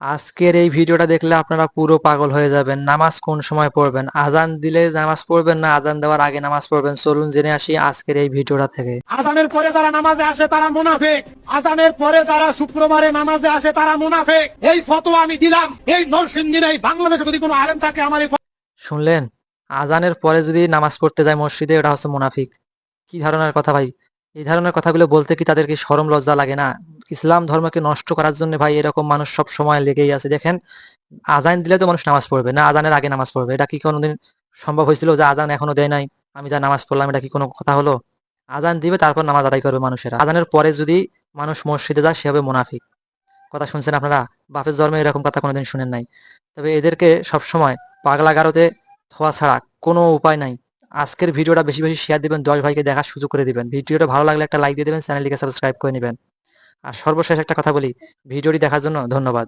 আজকের এই ভিডিওটা দেখলে আপনারা পুরো পাগল হয়ে যাবেন। নামাজ কোন সময় পড়বেন, আজান দিলে নামাজ পড়বেন না আজান দেওয়ার আগে নামাজ পড়বেন, চলুন জেনে আসি আজকের এই ভিডিওটা থেকে। আজানের পরে যারা নামাজে আসে তারা মুনাফিক। আজানের পরে যারা শুক্রবারে নামাজে আসে তারা মুনাফিক। এই ফতোয়া আমি দিলাম। এই নরসিংদীর এই বাংলাদেশে যদি কোনো আলেম থাকে আমার এই শুনলেন? আজানের পরে যদি নামাজ পড়তে যায় মসজিদে, ওটা হচ্ছে মুনাফিক। কি ধারণার কথা ভাই! এই ধরনের কথাগুলো বলতে কি তাদের কি শরম লজ্জা লাগে না? ইসলাম ধর্মকে নষ্ট করার জন্য ভাই এরকম মানুষ সব সময় লেগেই আছে। দেখেন, আজান দিলে তো মানুষ নামাজ পড়বে না, আজানের আগে নামাজ পড়বে। এটা কি কোনোদিন সম্ভব হয়েছিল? যে আজান এখনো দেয় নাই, আমি যা নামাজ পড়লাম, এটা কি কোনো কথা হলো? আজান দিবে, তারপর নামাজ আদায় করবে মানুষেরা। আজানের পরে যদি মানুষ মসজিদে যায়, সে হবে মুনাফিক। কথা শুনছেন আপনারা? বাপের জন্মে এরকম কথা কোনোদিন শুনেন নাই। তবে এদেরকে সবসময় পাগলা গারদে ধোয়া ছাড়া কোনো উপায় নাই। আজকের ভিডিওটা বেশি বেশি শেয়ার দিবেন, 10 ভাইকে দেখার সুযোগ করে দিবেন। ভিডিওটা ভালো লাগলে একটা লাইক দিয়ে দিবেন, চ্যানেলটিকে সাবস্ক্রাইব করে নেবেন। আর সর্বশেষ একটা কথা বলি, ভিডিওটি দেখার জন্য ধন্যবাদ।